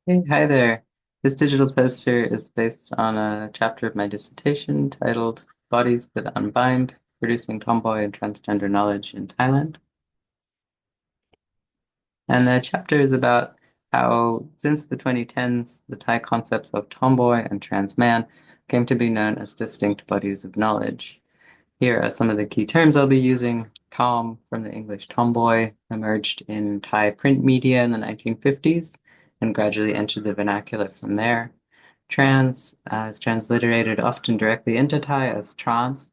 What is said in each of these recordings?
Hey, hi there. This digital poster is based on a chapter of my dissertation titled Bodies That Unbind, Producing Tomboy and Transgender Knowledge in Thailand. And the chapter is about how, since the 2010s, the Thai concepts of tomboy and trans man came to be known as distinct bodies of knowledge. Here are some of the key terms I'll be using. Tom, from the English tomboy, emerged in Thai print media in the 1950s and gradually entered the vernacular from there. Trans is transliterated often directly into Thai as trans.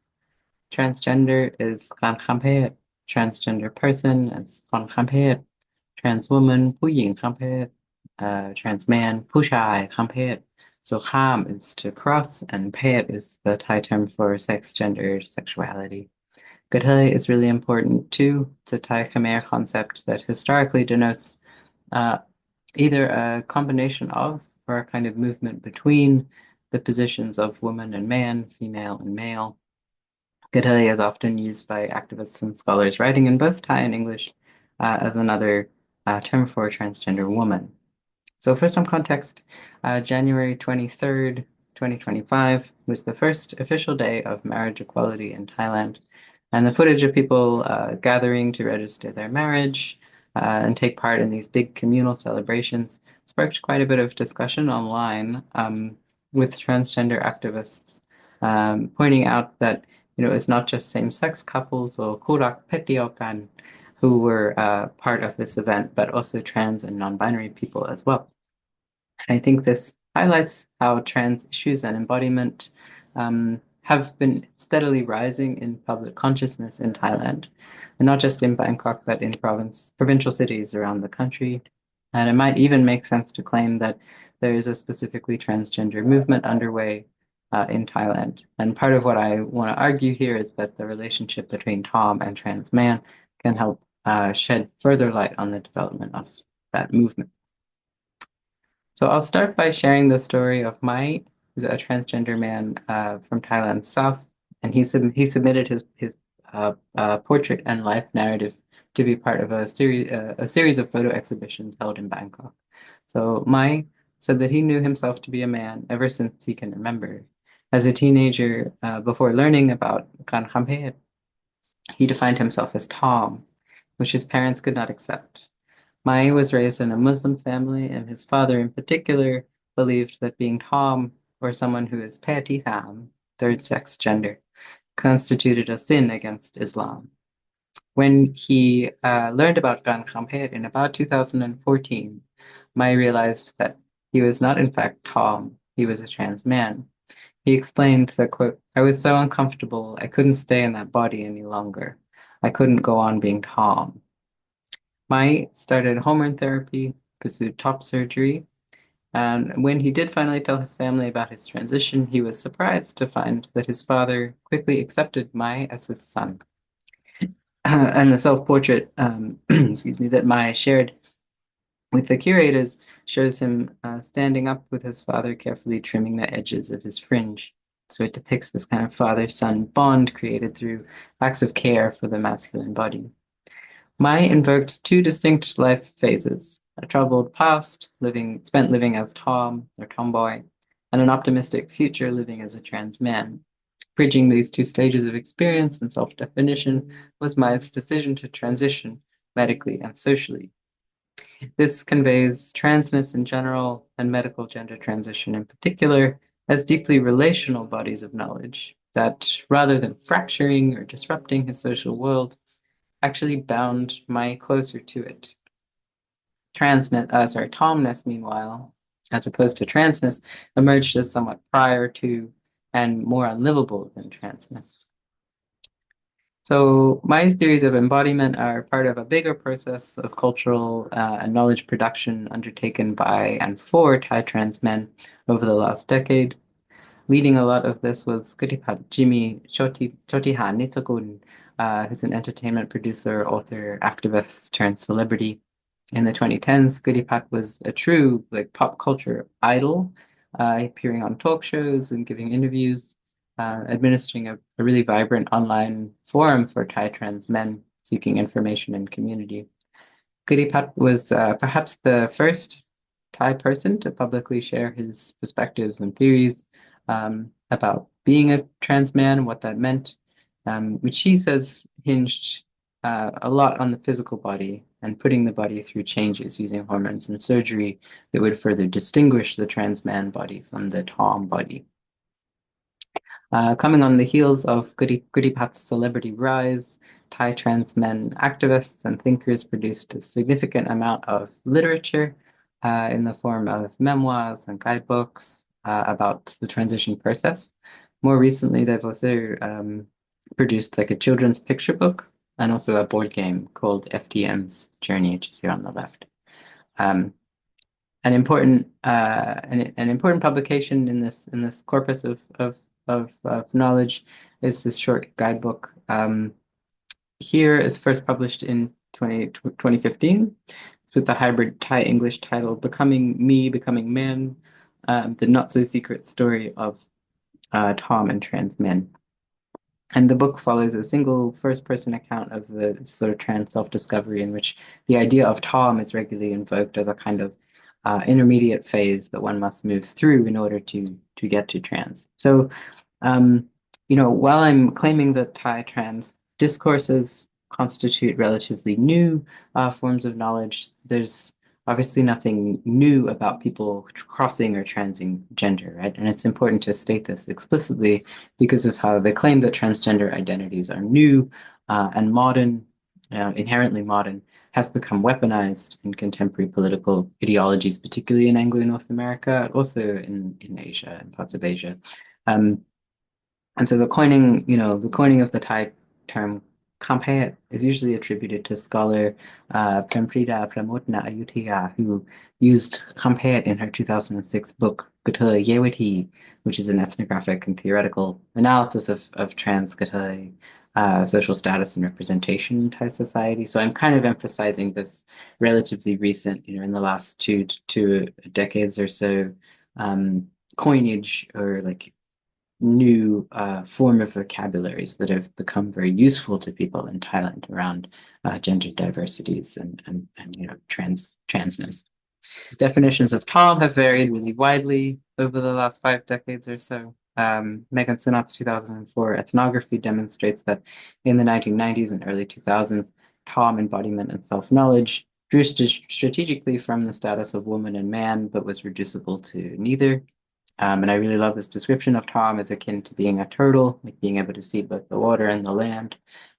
Transgender is khampet. Transgender person is khampet. Trans woman ผู้หญิงข้ามเพศ trans man ผู้ชายข้ามเพศ so kham is to cross and pet is the Thai term for sex, gender, sexuality. Gathai is really important too. It's a Thai Khmer concept that historically denotes uh, either a combination of or a kind of movement between the positions of woman and man, female and male. Gathai is often used by activists and scholars writing in both Thai and English as another term for transgender woman. So, for some context, January 23rd, 2025 was the first official day of marriage equality in Thailand. And the footage of people gathering to register their marriage and take part in these big communal celebrations sparked quite a bit of discussion online with transgender activists pointing out that it's not just same-sex couples or kurak petiokan who were part of this event, but also trans and non-binary people as well. And I think this highlights how trans issues and embodiment have been steadily rising in public consciousness in Thailand, and not just in Bangkok, but in provincial cities around the country. And it might even make sense to claim that there is a specifically transgender movement underway in Thailand. And part of what I want to argue here is that the relationship between Tom and trans man can help shed further light on the development of that movement. So I'll start by sharing the story of Mai, who's a transgender man from Thailand's south, and he submitted his portrait and life narrative to be part of a series of photo exhibitions held in Bangkok. So Mai said that he knew himself to be a man ever since he can remember. As a teenager, before learning about Kan Khamphet, he defined himself as Tom, which his parents could not accept. Mai was raised in a Muslim family, and his father in particular believed that being Tom, or someone who is Tham, third sex gender, constituted a sin against Islam. When he learned about Gan Khamphet in about 2014, Mai realized that he was not in fact Tom, he was a trans man. He explained that, quote, I was so uncomfortable, I couldn't stay in that body any longer. I couldn't go on being Tom. Mai started hormone therapy, pursued top surgery, and when he did finally tell his family about his transition, he was surprised to find that his father quickly accepted Mai as his son. And the self-portrait, excuse me, that Mai shared with the curators shows him standing up with his father, carefully trimming the edges of his fringe. So it depicts this kind of father-son bond created through acts of care for the masculine body. Mai invoked two distinct life phases, a troubled past, spent living as Tom or Tomboy, and an optimistic future living as a trans man. Bridging these two stages of experience and self-definition was Mai's decision to transition medically and socially. This conveys transness in general and medical gender transition in particular as deeply relational bodies of knowledge that, rather than fracturing or disrupting his social world, actually bound Mai closer to it. Tomness, meanwhile, as opposed to transness, emerged as somewhat prior to and more unlivable than transness. So Mai's theories of embodiment are part of a bigger process of cultural and knowledge production undertaken by and for Thai trans men over the last decade. Leading a lot of this was Kutipat Jimmy Chotihan Nitsakun, who's an entertainment producer, author, activist turned celebrity. In the 2010s, Kutipat was a true pop culture idol, appearing on talk shows and giving interviews, administering a really vibrant online forum for Thai trans men seeking information and community. Kutipat was perhaps the first Thai person to publicly share his perspectives and theories about being a trans man, what that meant, which he says hinged a lot on the physical body and putting the body through changes using hormones and surgery that would further distinguish the trans man body from the Tom body. Coming on the heels of Guripat's celebrity rise, Thai trans men activists and thinkers produced a significant amount of literature in the form of memoirs and guidebooks about the transition process. More recently, they've also produced like a children's picture book and also a board game called FTM's Journey, which is here on the left. An important publication in this corpus of knowledge is this short guidebook. Here is first published in 2015 with the hybrid Thai English title "Becoming Me, Becoming Man: The Not So Secret Story of Tom and Trans Men." And the book follows a single first-person account of the sort of trans self-discovery in which the idea of Tom is regularly invoked as a kind of intermediate phase that one must move through in order to get to trans. So, while I'm claiming that Thai trans discourses constitute relatively new forms of knowledge, there's obviously nothing new about people crossing or transing gender, right? And it's important to state this explicitly because of how they claim that transgender identities are new and modern, inherently modern, has become weaponized in contemporary political ideologies, particularly in Anglo-North America, also in Asia and parts of Asia. And so the coining of the Thai term Kampayat is usually attributed to scholar Premprida Pramodna Ayutthaya, who used Kampayat in her 2006 book Gatoy Yewati, which is an ethnographic and theoretical analysis of trans Gatoy social status and representation in Thai society. So I'm kind of emphasizing this relatively recent, in the last two decades or so, coinage or like new form of vocabularies that have become very useful to people in Thailand around gender diversities and transness. Definitions of Tom have varied really widely over the last 5 decades or so. Megan Sinnott's 2004 ethnography demonstrates that in the 1990s and early 2000s, Tom embodiment and self-knowledge drew strategically from the status of woman and man, but was reducible to neither. And I really love this description of Tom as akin to being a turtle, like being able to see both the water and the land.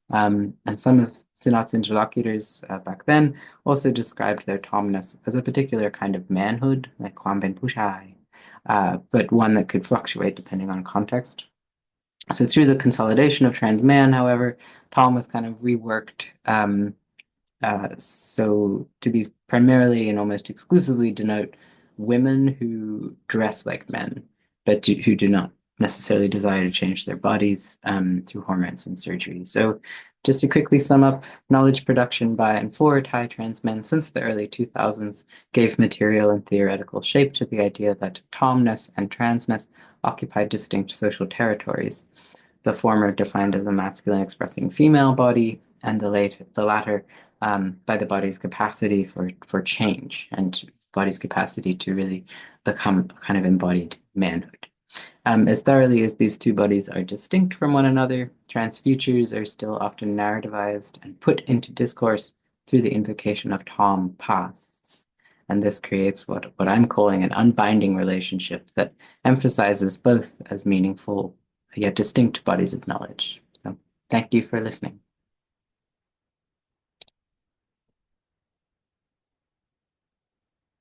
And some of Sinnott's interlocutors back then also described their Tomness as a particular kind of manhood, like Kwamben Pushai, but one that could fluctuate depending on context. So through the consolidation of trans man, however, Tom was kind of reworked so to be primarily and almost exclusively denote women who dress like men, but who do not necessarily desire to change their bodies through hormones and surgery. So just to quickly sum up, knowledge production by and for Thai trans men since the early 2000s gave material and theoretical shape to the idea that Tomness and transness occupied distinct social territories. The former defined as a masculine expressing female body, and the latter by the body's capacity for change and body's capacity to really become kind of embodied manhood. As thoroughly as these two bodies are distinct from one another, trans futures are still often narrativized and put into discourse through the invocation of Tom pasts. And this creates what I'm calling an unbinding relationship that emphasizes both as meaningful yet distinct bodies of knowledge. So thank you for listening.